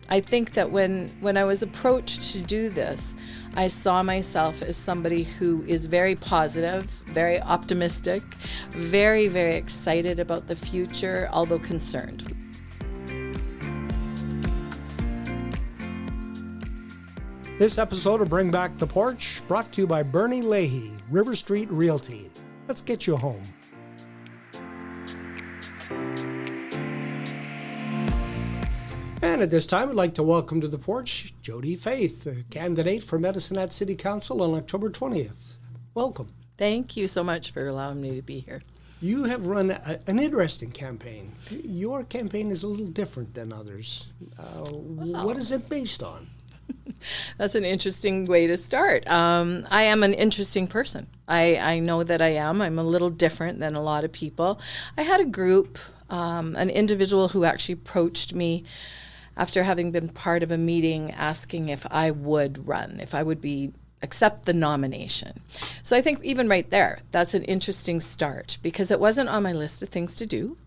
I think that when I was approached to do this, I saw myself as somebody who is very positive, very optimistic, very, very excited about the future, although concerned. This episode of Bring Back the Porch, brought to you by Bernie Leahy, River Street Realty. Let's get you home. And at this time, I'd like to welcome to the porch Jodi Faith, a candidate for Medicine Hat City Council on October 20th. Welcome. Thank you so much for allowing me to be here. You have run an interesting campaign. Your campaign is a little different than others. What is it based on? That's an interesting way to start. I am an interesting person. I know that I am. I'm a little different than a lot of people. I had a group, an individual who actually approached me after having been part of a meeting asking if I would run, if I would accept the nomination. So I think even right there, that's an interesting start because it wasn't on my list of things to do.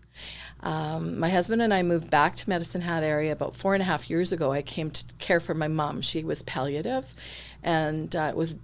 My husband and I moved back to Medicine Hat area about 4.5 years ago. I came to care for my mom. She was palliative, and it was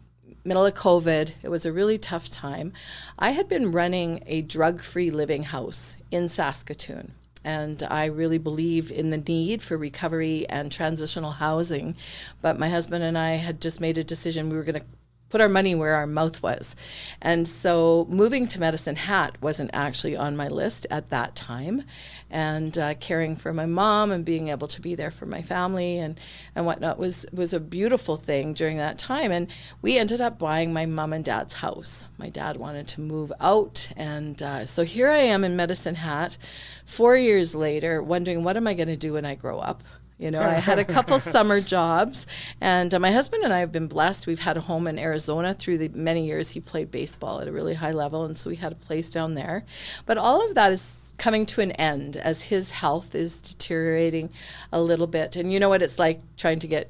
middle of COVID. It was a really tough time. I had been running a drug-free living house in Saskatoon, and I really believe in the need for recovery and transitional housing. But my husband and I had just made a decision we were going to put our money where our mouth was. And so moving to Medicine Hat wasn't actually on my list at that time. And caring for my mom and being able to be there for my family and whatnot was a beautiful thing during that time. And we ended up buying my mom and dad's house. My dad wanted to move out. And so here I am in Medicine Hat 4 years later, wondering what am I going to do when I grow up? You know, I had a couple summer jobs, and my husband and I have been blessed. We've had a home in Arizona through the many years he played baseball at a really high level, and so we had a place down there. But all of that is coming to an end as his health is deteriorating a little bit. And you know what it's like trying to get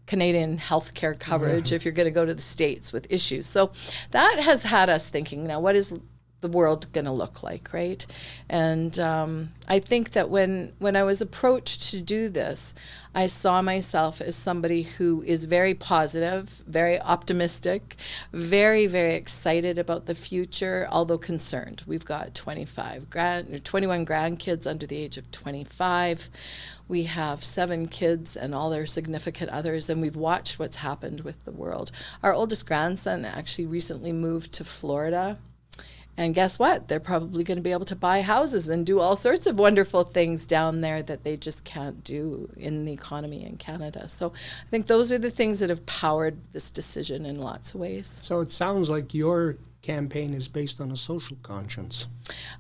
Canadian health care coverage if you're going to go to the States with issues. So that has had us thinking, now what is the world going to look like, right? And I think that when I was approached to do this, I saw myself as somebody who is very positive, very optimistic, very, very excited about the future, although concerned. We've got 21 grandkids under the age of 25. We have 7 kids and all their significant others, and we've watched what's happened with the world. Our oldest grandson actually recently moved to Florida. And guess what? They're probably going to be able to buy houses and do all sorts of wonderful things down there that they just can't do in the economy in Canada. So I think those are the things that have powered this decision in lots of ways. So it sounds like your campaign is based on a social conscience.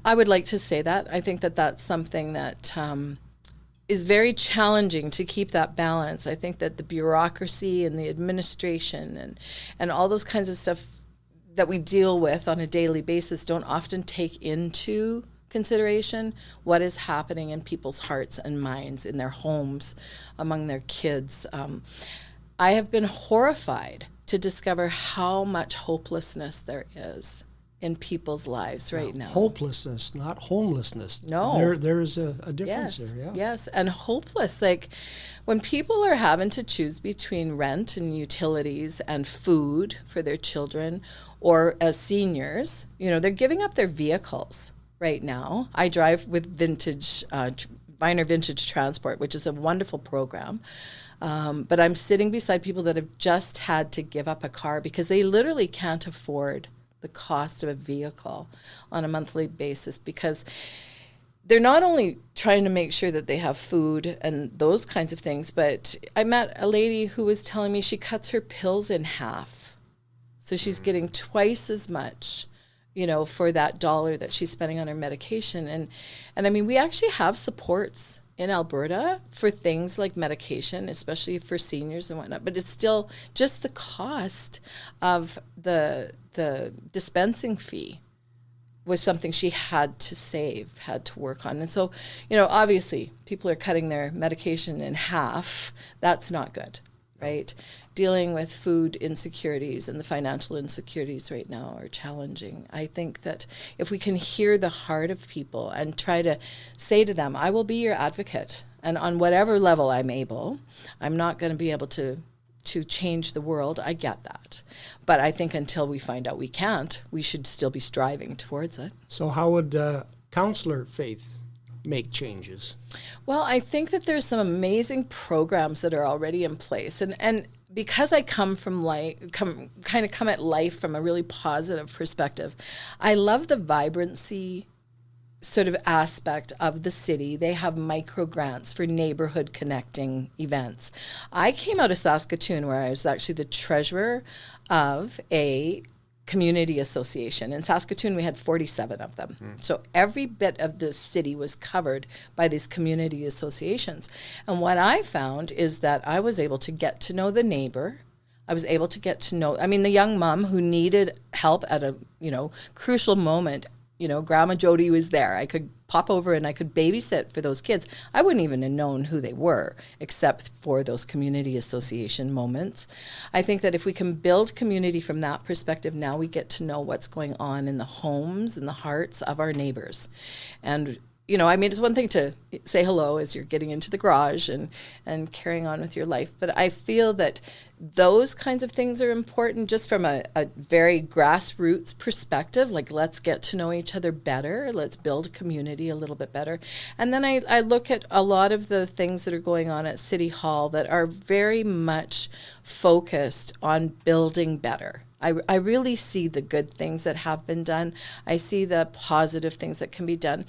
I would like to say that. I think that that's something that is very challenging to keep that balance. I think that the bureaucracy and the administration and all those kinds of stuff that we deal with on a daily basis don't often take into consideration what is happening in people's hearts and minds, in their homes, among their kids. I have been horrified to discover how much hopelessness there is in people's lives right now. Hopelessness, not homelessness. No. There's a difference there, yeah. Yes, and hopeless. Like when people are having to choose between rent and utilities and food for their children, or as seniors, you know, they're giving up their vehicles right now. I drive with Viner Vintage Transport, which is a wonderful program. But I'm sitting beside people that have just had to give up a car because they literally can't afford the cost of a vehicle on a monthly basis, because they're not only trying to make sure that they have food and those kinds of things, but I met a lady who was telling me she cuts her pills in half. So she's getting twice as much, you know, for that dollar that she's spending on her medication. And I mean, we actually have supports in Alberta for things like medication, especially for seniors and whatnot, but it's still just the cost of the dispensing fee was something she had to save, had to work on. And so, you know, obviously people are cutting their medication in half. That's not good, right? Dealing with food insecurities and the financial insecurities right now are challenging. I think that if we can hear the heart of people and try to say to them, I will be your advocate. And on whatever level I'm able, I'm not going to be able to change the world. I get that. But I think until we find out we can't, we should still be striving towards it. So how would Councillor Faith make changes? Well, I think that there's some amazing programs that are already in place. And because I come at life from a really positive perspective, I love the vibrancy sort of aspect of the city. They have micro grants for neighborhood connecting events. I came out of Saskatoon where I was actually the treasurer of a community association. In Saskatoon, we had 47 of them. So every bit of the city was covered by these community associations. And what I found is that I was able to get to know the neighbor. I was able to get to know, the young mom who needed help at a, crucial moment. Grandma Jodi was there. I could pop over and I could babysit for those kids. I wouldn't even have known who they were except for those community association moments. I think that if we can build community from that perspective, now we get to know what's going on in the homes and the hearts of our neighbors. And it's one thing to say hello as you're getting into the garage and carrying on with your life. But I feel that those kinds of things are important just from a very grassroots perspective. Like, let's get to know each other better. Let's build community a little bit better. And then I look at a lot of the things that are going on at City Hall that are very much focused on building better. I really see the good things that have been done. I see the positive things that can be done.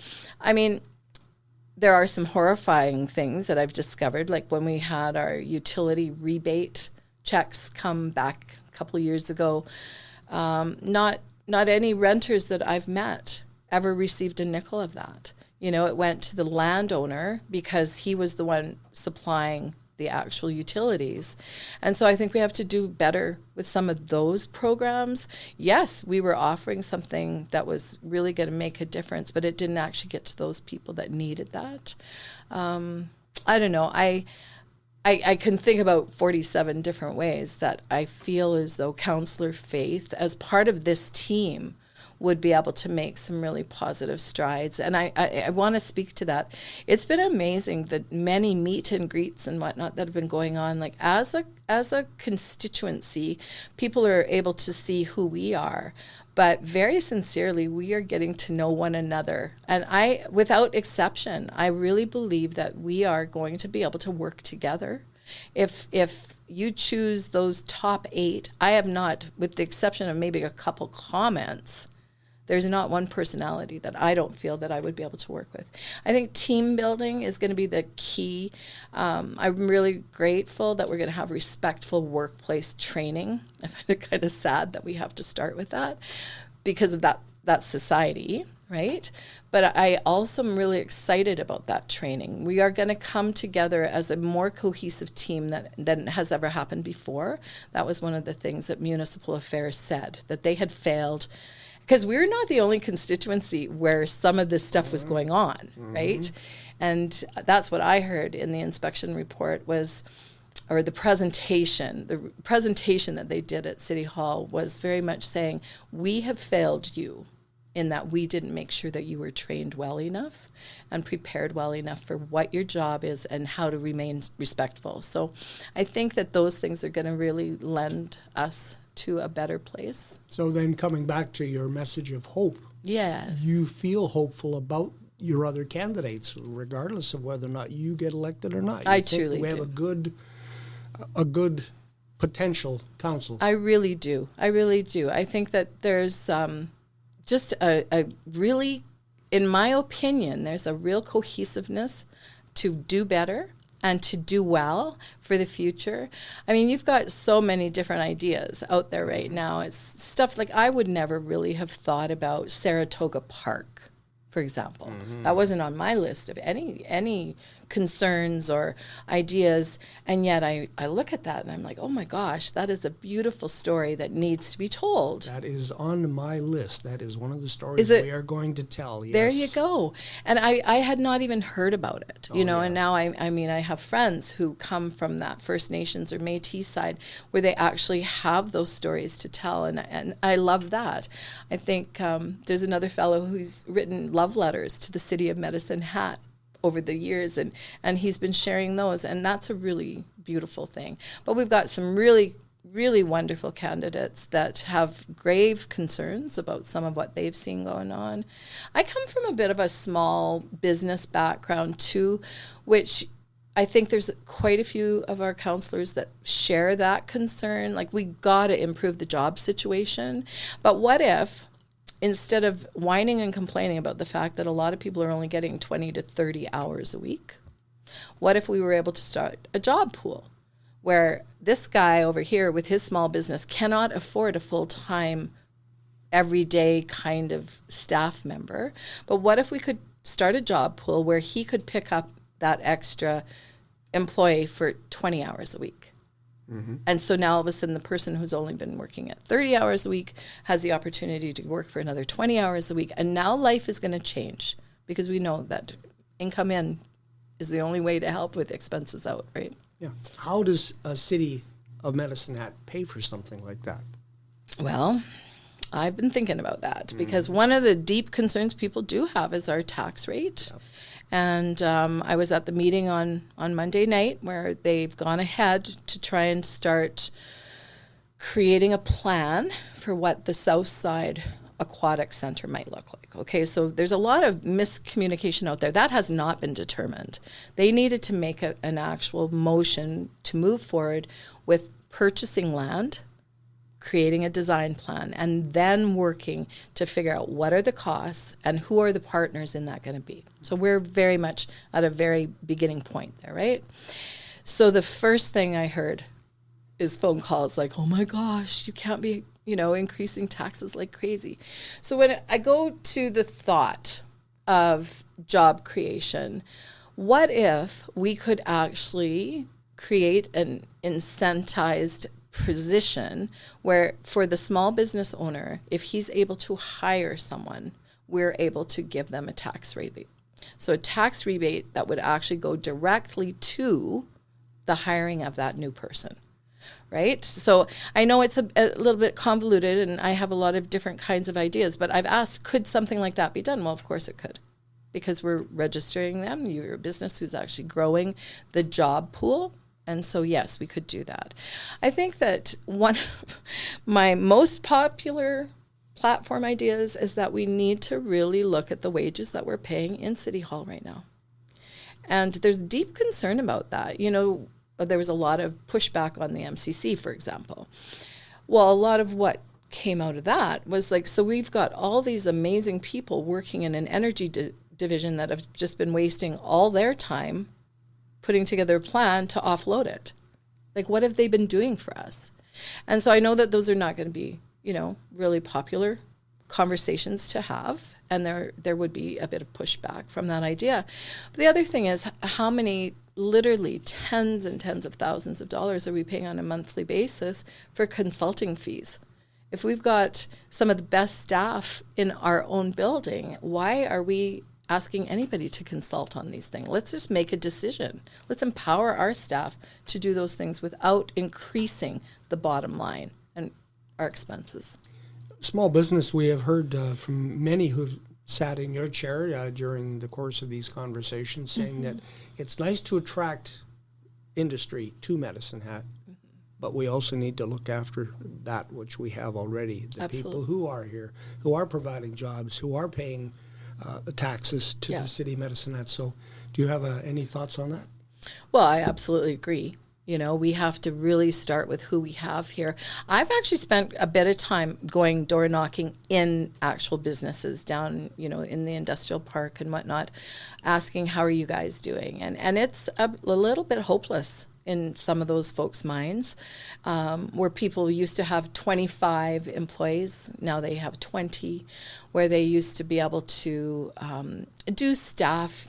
There are some horrifying things that I've discovered, like when we had our utility rebate checks come back a couple of years ago. Not any renters that I've met ever received a nickel of that. It went to the landowner because he was the one supplying the actual utilities. And so I think we have to do better with some of those programs. Yes, we were offering something that was really going to make a difference, but it didn't actually get to those people that needed that. I don't know. I can think about 47 different ways that I feel as though Councillor Faith, as part of this team, would be able to make some really positive strides. And I want to speak to that. It's been amazing that many meet and greets and whatnot that have been going on. Like, as a constituency, people are able to see who we are. But very sincerely, we are getting to know one another. And without exception, I really believe that we are going to be able to work together. If you choose those top 8, I have not, with the exception of maybe a couple comments, there's not one personality that I don't feel that I would be able to work with. I think team building is going to be the key. I'm really grateful that we're going to have respectful workplace training. I find it kind of sad that we have to start with that because of that society, right? But I also am really excited about that training. We are going to come together as a more cohesive team than has ever happened before. That was one of the things that Municipal Affairs said, that they had failed. Because we're not the only constituency where some of this stuff was going on, right? And that's what I heard in the inspection report the presentation that they did at City Hall was very much saying, we have failed you in that we didn't make sure that you were trained well enough and prepared well enough for what your job is and how to remain respectful. So I think that those things are going to really lend us to a better place. So then coming back to your message of hope. Yes. You feel hopeful about your other candidates, regardless of whether or not you get elected or not. I truly do. We have a good potential council. I really do. I think that there's just a really, in my opinion, there's a real cohesiveness to do better and to do well for the future. I mean, you've got so many different ideas out there right now. It's stuff like I would never really have thought about Saratoga Park, for example. That wasn't on my list of any concerns or ideas, and yet I look at that and I'm like, oh my gosh, that is a beautiful story that needs to be told. That is on my list. That is one of the stories we are going to tell. Yes. There you go. And I had not even heard about it, and now I have friends who come from that First Nations or Métis side where they actually have those stories to tell, and I love that. I think there's another fellow who's written love letters to the city of Medicine Hat over the years, and he's been sharing those, and that's a really beautiful thing. But we've got some really, really wonderful candidates that have grave concerns about some of what they've seen going on. I come from a bit of a small business background too, which I think there's quite a few of our councillors that share that concern. Like, we got to improve the job situation. But what if, instead of whining and complaining about the fact that a lot of people are only getting 20 to 30 hours a week, what if we were able to start a job pool where this guy over here with his small business cannot afford a full-time, everyday kind of staff member, but what if we could start a job pool where he could pick up that extra employee for 20 hours a week? Mm-hmm. And so now all of a sudden the person who's only been working at 30 hours a week has the opportunity to work for another 20 hours a week. And now life is going to change, because we know that income in is the only way to help with expenses out, right? Yeah. How does a city of Medicine Hat pay for something like that? Well, I've been thinking about that, because one of the deep concerns people do have is our tax rate. Yep. And I was at the meeting on Monday night where they've gone ahead to try and start creating a plan for what the South Side Aquatic Center might look like. Okay, so there's a lot of miscommunication out there. That has not been determined. They needed to make an actual motion to move forward with purchasing land, creating a design plan, and then working to figure out what are the costs and who are the partners in that going to be. So we're very much at a very beginning point there, right? So the first thing I heard is phone calls like, oh my gosh, you can't be, increasing taxes like crazy. So when I go to the thought of job creation, what if we could actually create an incentivized position where, for the small business owner, if he's able to hire someone, we're able to give them a tax rebate. So a tax rebate that would actually go directly to the hiring of that new person, right? So I know it's a little bit convoluted, and I have a lot of different kinds of ideas, but I've asked, could something like that be done? Well, of course it could, because we're registering them. You're a business who's actually growing the job pool. And so, yes, we could do that. I think that one of my most popular platform ideas is that we need to really look at the wages that we're paying in City Hall right now. And there's deep concern about that. There was a lot of pushback on the MCC, for example. Well, a lot of what came out of that was like, so we've got all these amazing people working in an energy division that have just been wasting all their time putting together a plan to offload it. Like, what have they been doing for us? And so I know that those are not going to be, really popular conversations to have, and there would be a bit of pushback from that idea. But the other thing is, how many, literally tens and tens of thousands of dollars are we paying on a monthly basis for consulting fees? If we've got some of the best staff in our own building, why are we asking anybody to consult on these things? Let's just make a decision. Let's empower our staff to do those things without increasing the bottom line and our expenses. Small business, we have heard from many who've sat in your chair during the course of these conversations saying that it's nice to attract industry to Medicine Hat, but we also need to look after that which we have already, the Absolutely. people who are here, who are providing jobs, who are paying taxes to the city of Medicine Hat. So do you have any thoughts on that? Well, I absolutely agree. We have to really start with who we have here. I've actually spent a bit of time going door knocking in actual businesses down, in the industrial park and whatnot, asking, how are you guys doing? And it's a little bit hopeless in some of those folks' minds, where people used to have 25 employees, now they have 20, where they used to be able to do staff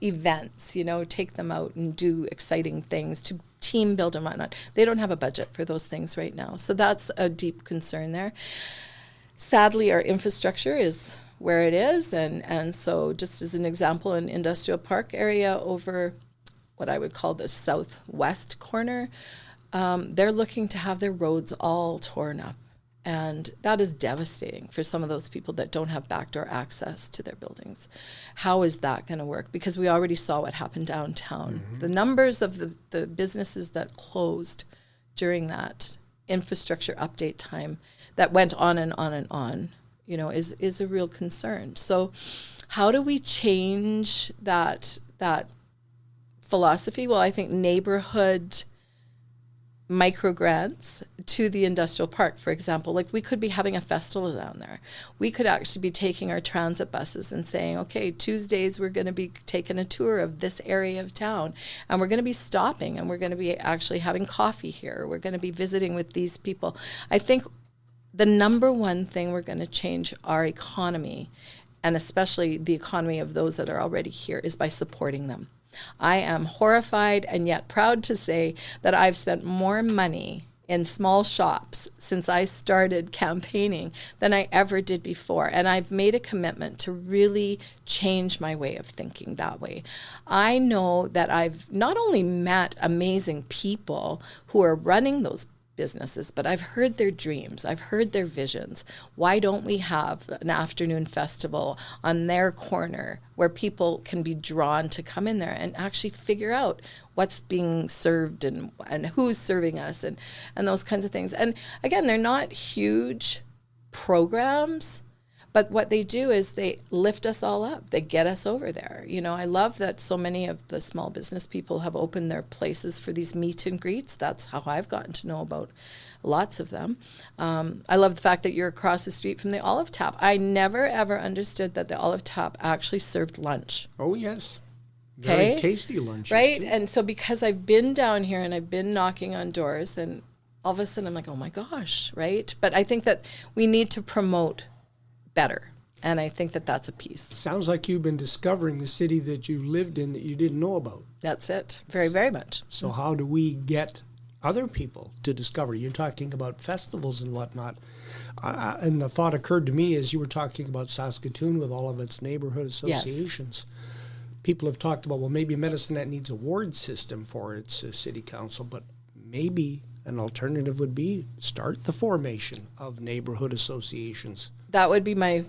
events, take them out and do exciting things to team build and whatnot. They don't have a budget for those things right now. So that's a deep concern there. Sadly, our infrastructure is where it is. And so just as an example, in industrial park area over what I would call the southwest corner, they're looking to have their roads all torn up. And that is devastating for some of those people that don't have backdoor access to their buildings. How is that going to work? Because we already saw what happened downtown. The numbers of the businesses that closed during that infrastructure update time that went on and on and on, is a real concern. So how do we change that philosophy? Well, I think neighborhood microgrants to the industrial park, for example. Like, we could be having a festival down there. We could actually be taking our transit buses and saying, okay, Tuesdays we're going to be taking a tour of this area of town, and we're going to be stopping, and we're going to be actually having coffee here. We're going to be visiting with these people. I think the number one thing we're going to change our economy, and especially the economy of those that are already here, is by supporting them. I am horrified and yet proud to say that I've spent more money in small shops since I started campaigning than I ever did before. And I've made a commitment to really change my way of thinking that way. I know that I've not only met amazing people who are running those businesses, but I've heard their dreams. I've heard their visions. Why don't we have an afternoon festival on their corner where people can be drawn to come in there and actually figure out what's being served and who's serving us and those kinds of things. And again, they're not huge programs, but what they do is they lift us all up. They get us over there. I love that so many of the small business people have opened their places for these meet and greets. That's how I've gotten to know about lots of them. I love the fact that you're across the street from the Olive Tap. I never, ever understood that the Olive Tap actually served lunch. Oh, yes. Very tasty lunches, right? too. And so because I've been down here and I've been knocking on doors, and all of a sudden I'm like, oh my gosh, right? But I think that we need to promote better. And I think that that's a piece. Sounds like you've been discovering the city that you lived in that you didn't know about. That's it. Very, very much. So how do we get other people to discover? You're talking about festivals and whatnot. And the thought occurred to me as you were talking about Saskatoon with all of its neighborhood associations. Yes. People have talked about, well, maybe Medicine Hat needs a ward system for its city council, but maybe an alternative would be start the formation of neighborhood associations. That would be my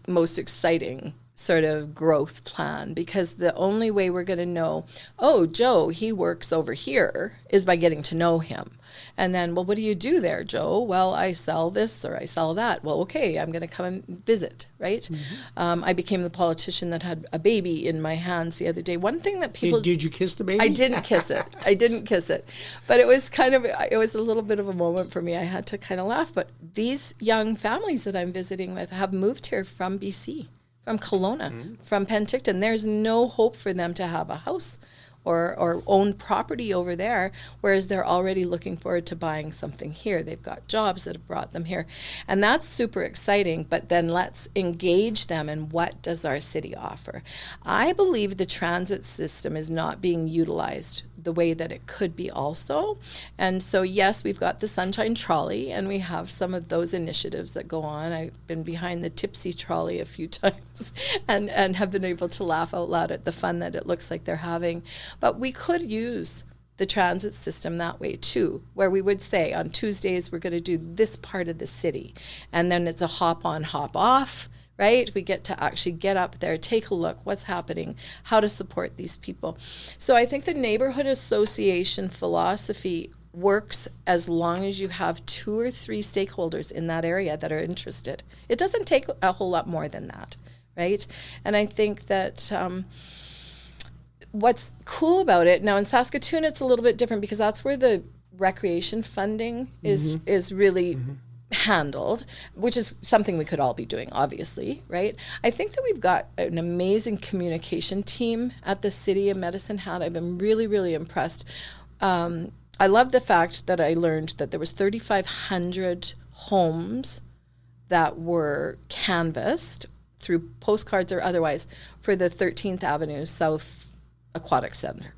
most exciting sort of growth plan, because the only way we're going to know, oh, Joe, he works over here, is by getting to know him. And then, well, what do you do there, Joe? Well, I sell this or I sell that. Well, okay, I'm going to come and visit, right? Mm-hmm. I became the politician that had a baby in my hands the other day. One thing that people... Did you kiss the baby? I didn't kiss it. I didn't kiss it. But it was a little bit of a moment for me. I had to kind of laugh. But these young families that I'm visiting with have moved here from BC, from Kelowna, from Penticton. There's no hope for them to have a house or own property over there, whereas they're already looking forward to buying something here. They've got jobs that have brought them here. And that's super exciting, but then let's engage them in what does our city offer. I believe the transit system is not being utilized the way that it could be also. And so, yes, we've got the Sunshine Trolley, and we have some of those initiatives that go on. I've been behind the Tipsy Trolley a few times and have been able to laugh out loud at the fun that it looks like they're having. But we could use the transit system that way too, where we would say on Tuesdays we're going to do this part of the city, and then it's a hop on, hop off. Right? We get to actually get up there, take a look, what's happening, how to support these people. So I think the neighborhood association philosophy works as long as you have 2 or 3 stakeholders in that area that are interested. It doesn't take a whole lot more than that, right? And I think that what's cool about it, now in Saskatoon it's a little bit different because that's where the recreation funding is really handled, which is something we could all be doing, obviously, right? I think that we've got an amazing communication team at the City of Medicine Hat. I've been really, really impressed. I love the fact that I learned that there was 3,500 homes that were canvassed through postcards or otherwise for the 13th Avenue South Aquatic Center.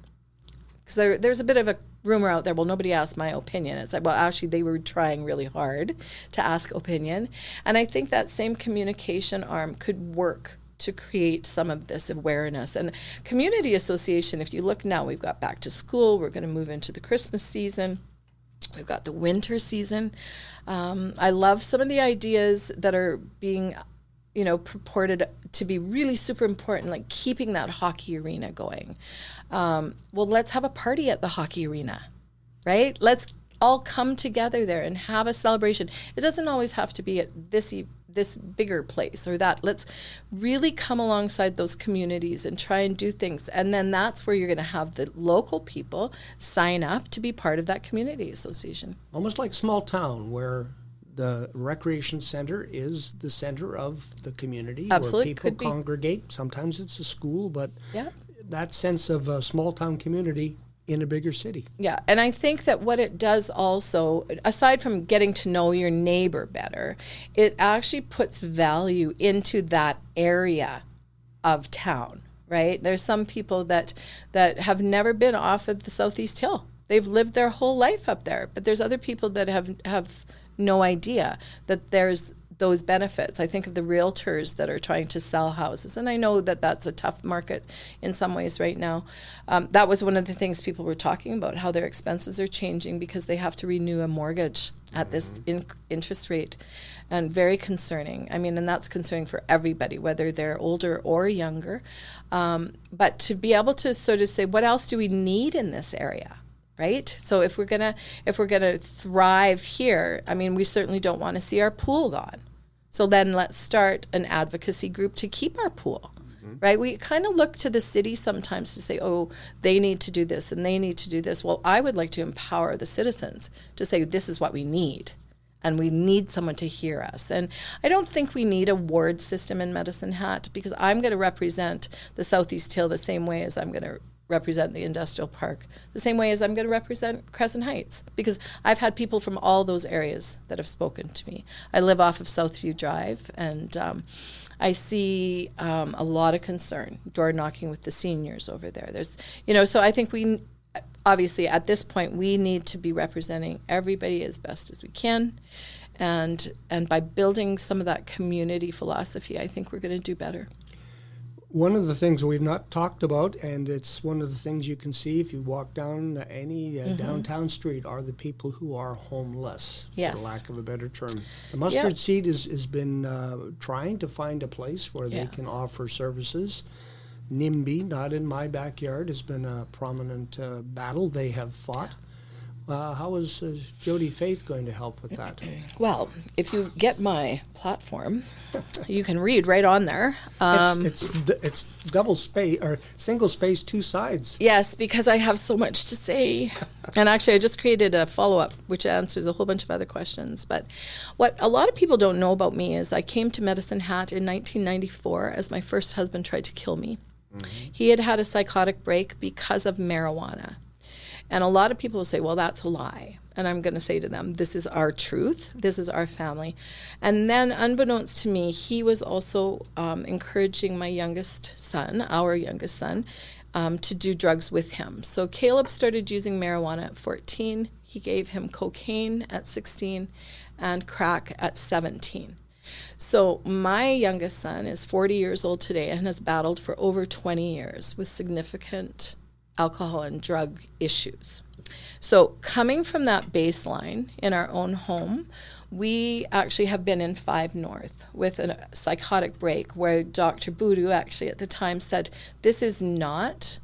Because there's a bit of a rumor out there, well, nobody asked my opinion. It's like, well, actually, they were trying really hard to ask opinion. And I think that same communication arm could work to create some of this awareness. And community association, if you look now, we've got back to school. We're going to move into the Christmas season. We've got the winter season. I love some of the ideas that are being, purported to be really super important, like keeping that hockey arena going. Well, let's have a party at the hockey arena, right? Let's all come together there and have a celebration. It doesn't always have to be at this bigger place or that. Let's really come alongside those communities and try and do things. And then that's where you're going to have the local people sign up to be part of that community association. Almost like small town where the recreation center is the center of the community. Absolutely. Where people congregate. Sometimes it's a school, but that sense of a small town community in a bigger city. Yeah, and I think that what it does also, aside from getting to know your neighbor better, it actually puts value into that area of town, right? There's some people that have never been off of the Southeast Hill. They've lived their whole life up there, but there's other people that have no idea that there's those benefits. I think of the realtors that are trying to sell houses, and I know that that's a tough market in some ways right now. That was one of the things people were talking about, how their expenses are changing because they have to renew a mortgage at this interest rate, and very concerning. I mean, and that's concerning for everybody, whether they're older or younger. But to be able to sort of say, what else do we need in this area? Right? So if we're gonna thrive here, I mean, we certainly don't want to see our pool gone. So then let's start an advocacy group to keep our pool. Right? We kind of look to the city sometimes to say, oh, they need to do this and they need to do this. Well, I would like to empower the citizens to say, this is what we need. And we need someone to hear us. And I don't think we need a ward system in Medicine Hat, because I'm going to represent the Southeast Hill the same way as I'm going to represent the industrial park, the same way as I'm going to represent Crescent Heights, because I've had people from all those areas that have spoken to me. I live off of Southview Drive, and I see a lot of concern, door knocking with the seniors over there. There's, so I think we, obviously at this point, we need to be representing everybody as best as we can. And by building some of that community philosophy, I think we're going to do better. One of the things we've not talked about, and it's one of the things you can see if you walk down any downtown street, are the people who are homeless, for lack of a better term. The Mustard Seed has been trying to find a place where they can offer services. NIMBY, Not in My Backyard, has been a prominent battle they have fought. How is Jodi Faith going to help with that? Well, if you get my platform, you can read right on there. It's double space or single space, two sides. Yes, because I have so much to say. And actually, I just created a follow-up which answers a whole bunch of other questions. But what a lot of people don't know about me is I came to Medicine Hat in 1994 as my first husband tried to kill me. He had had a psychotic break because of marijuana. And a lot of people will say, well, that's a lie. And I'm going to say to them, this is our truth. This is our family. And then unbeknownst to me, he was also encouraging my youngest son, our youngest son, to do drugs with him. So Caleb started using marijuana at 14. He gave him cocaine at 16 and crack at 17. So my youngest son is 40 years old today and has battled for over 20 years with significant alcohol and drug issues. So coming from that baseline in our own home, we actually have been in 5 North with a psychotic break where Dr. Boodoo actually at the time said, this is not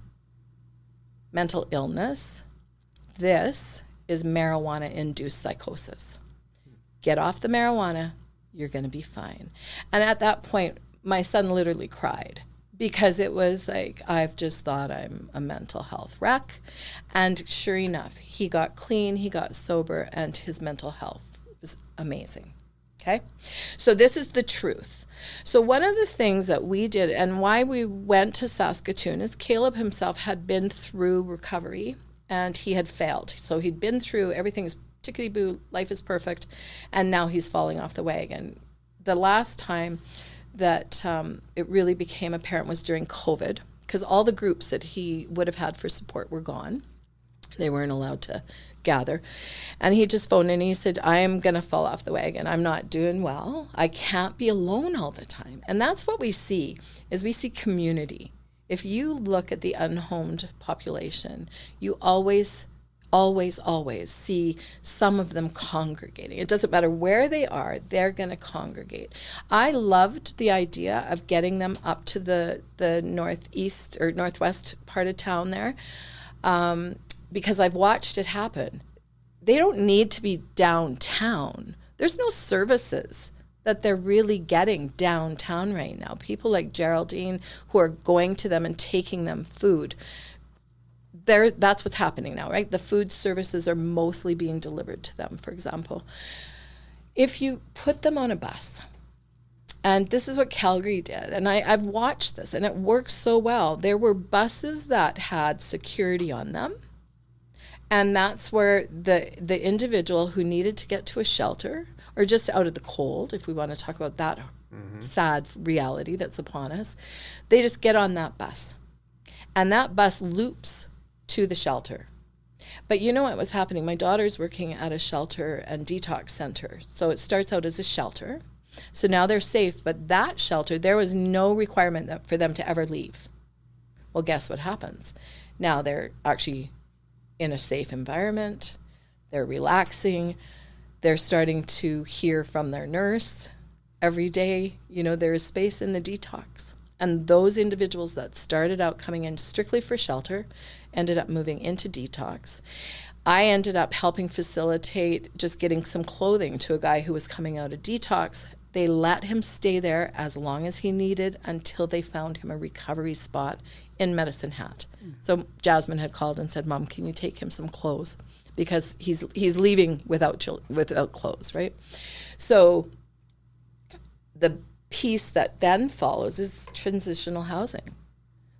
mental illness. This is marijuana-induced psychosis. Get off the marijuana, you're going to be fine. And at that point, my son literally cried, because it was like, I've just thought I'm a mental health wreck. And sure enough, he got clean, he got sober, and his mental health was amazing. Okay? So this is the truth. So one of the things that we did and why we went to Saskatoon is Caleb himself had been through recovery and he had failed. So he'd been through everything's tickety-boo, life is perfect, and now he's falling off the wagon. The last time that it really became apparent was during COVID, because all the groups that he would have had for support were gone. They weren't allowed to gather. And he just phoned in and he said, I am going to fall off the wagon. I'm not doing well. I can't be alone all the time. And that's what we see, is we see community. If you look at the unhomed population, you always always see some of them congregating. It doesn't matter where they are, they're going to congregate. I loved the idea of getting them up to the northeast or northwest part of town there, because I've watched it happen. They don't need to be downtown. There's no services that they're really getting downtown right now. People like Geraldine who are going to them and taking them food. That's what's happening now, right? The food services are mostly being delivered to them, for example. If you put them on a bus, and this is what Calgary did, and I've watched this, and it works so well. There were buses that had security on them, and that's where the individual who needed to get to a shelter, or just out of the cold, if we want to talk about that sad reality that's upon us, they just get on that bus. And that bus loops to the shelter. But you know what was happening? My daughter's working at a shelter and detox center. So it starts out as a shelter. So now they're safe, but that shelter, there was no requirement for them to ever leave. Well, guess what happens? Now they're actually in a safe environment. They're relaxing. They're starting to hear from their nurse every day. You know, there is space in the detox. And those individuals that started out coming in strictly for shelter ended up moving into detox. I ended up helping facilitate just getting some clothing to a guy who was coming out of detox. They let him stay there as long as he needed until they found him a recovery spot in Medicine Hat. So Jasmine had called and said, "Mom, can you take him some clothes?" Because he's leaving without clothes, right? So the piece that then follows is transitional housing.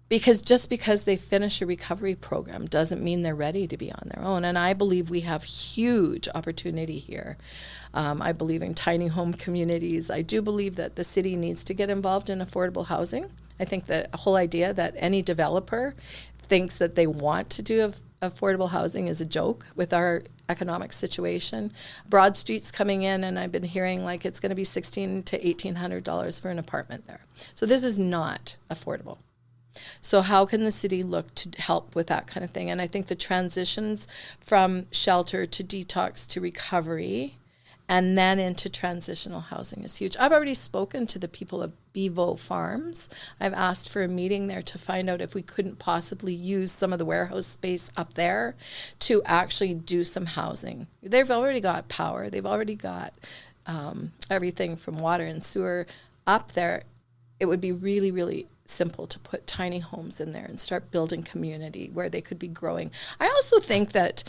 Because just because they finish a recovery program doesn't mean they're ready to be on their own. And I believe we have huge opportunity here. I believe in tiny home communities. I do believe that the city needs to get involved in affordable housing. I think the whole idea that any developer thinks that they want to do affordable housing is a joke with our economic situation. Broad Street's coming in, and I've been hearing like it's going to be $1,600 to $1,800 for an apartment there. So this is not affordable. So how can the city look to help with that kind of thing? And I think the transitions from shelter to detox to recovery and then into transitional housing is huge. I've already spoken to the people of Bevo Farms. I've asked for a meeting there to find out if we couldn't possibly use some of the warehouse space up there to actually do some housing. They've already got power. They've already got everything from water and sewer up there. It would be really, really simple to put tiny homes in there and start building community where they could be growing. I also think that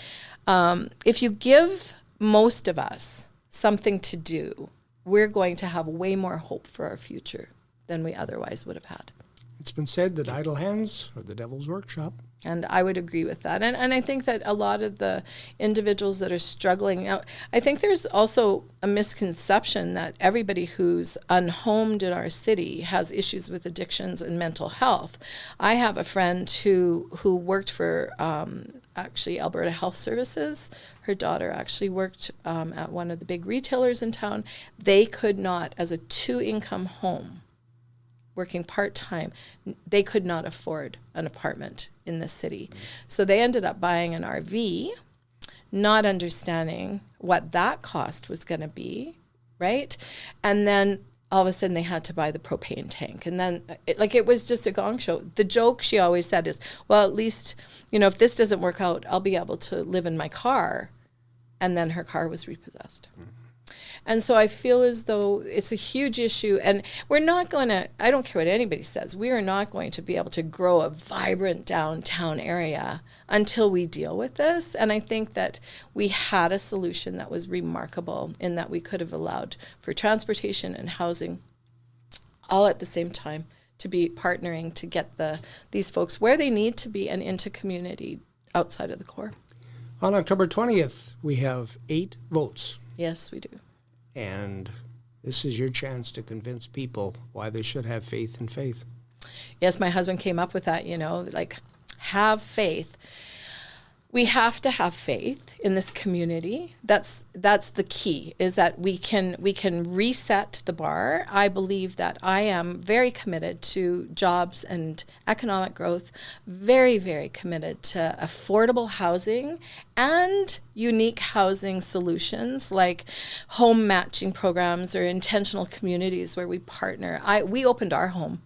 if you give most of us something to do, we're going to have way more hope for our future than we otherwise would have had. It's been said that idle hands are the devil's workshop. And I would agree with that. And I think that a lot of the individuals that are struggling, now, I think there's also a misconception that everybody who's unhomed in our city has issues with addictions and mental health. I have a friend who worked for actually Alberta Health Services. Her daughter actually worked at one of the big retailers in town. They could not, as a 2-income home, working part-time, they could not afford an apartment in the city. So they ended up buying an RV, not understanding what that cost was going to be, right? And then all of a sudden they had to buy the propane tank. And then it was just a gong show. The joke she always said is, well, at least, if this doesn't work out, I'll be able to live in my car. And then her car was repossessed. And so I feel as though it's a huge issue, and we're not going to, I don't care what anybody says, we are not going to be able to grow a vibrant downtown area until we deal with this. And I think that we had a solution that was remarkable in that we could have allowed for transportation and housing all at the same time to be partnering to get these folks where they need to be and into community outside of the core. On October 20th, we have 8 votes. Yes, we do. And this is your chance to convince people why they should have faith in faith. Yes, my husband came up with that, have faith. We have to have faith in this community. That's the key, is that we can reset the bar. I believe that I am very committed to jobs and economic growth, very, very committed to affordable housing and unique housing solutions like home matching programs or intentional communities where we partner. We opened our home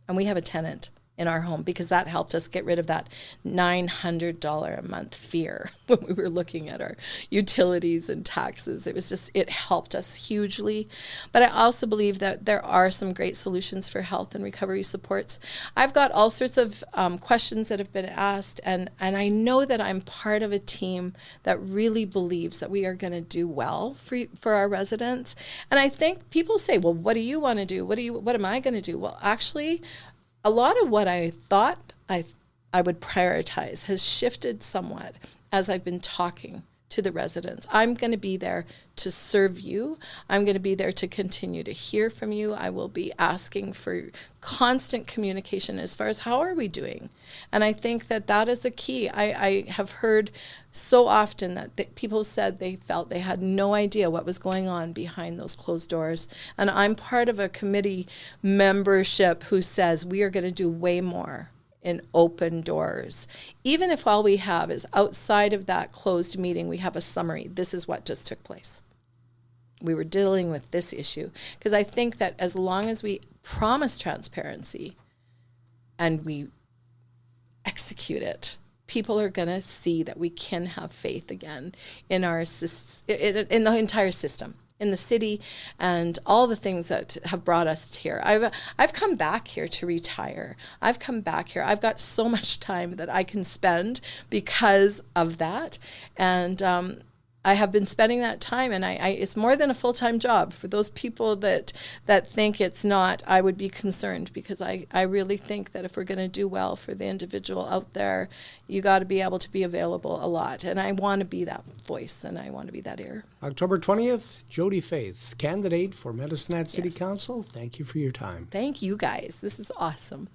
and we have a tenant in our home because that helped us get rid of that $900 a month fear when we were looking at our utilities and taxes. It helped us hugely. But I also believe that there are some great solutions for health and recovery supports. I've got all sorts of questions that have been asked, and I know that I'm part of a team that really believes that we are going to do well for our residents. And I think people say, well, what do you want to do? What am I going to do? Well, actually, a lot of what I thought I would prioritize has shifted somewhat as I've been talking to the residents. I'm going to be there to serve you. I'm going to be there to continue to hear from you. I will be asking for constant communication as far as how are we doing. And I think that is a key. I have heard so often that people said they felt they had no idea what was going on behind those closed doors. And I'm part of a committee membership who says we are going to do way more in open doors. Even if all we have is outside of that closed meeting, we have a summary. This is what just took place. We were dealing with this issue. Because I think that as long as we promise transparency and we execute it, people are going to see that we can have faith again in in the entire system, in the city, and all the things that have brought us here. I've come back here to retire. I've come back here. I've got so much time that I can spend because of that. And I have been spending that time, and it's more than a full-time job. For those people that think it's not, I would be concerned, because I really think that if we're going to do well for the individual out there, you got to be able to be available a lot. And I want to be that voice, and I want to be that ear. October 20th, Jodi Faith, candidate for Medicine Hat City Council. Thank you for your time. Thank you, guys. This is awesome.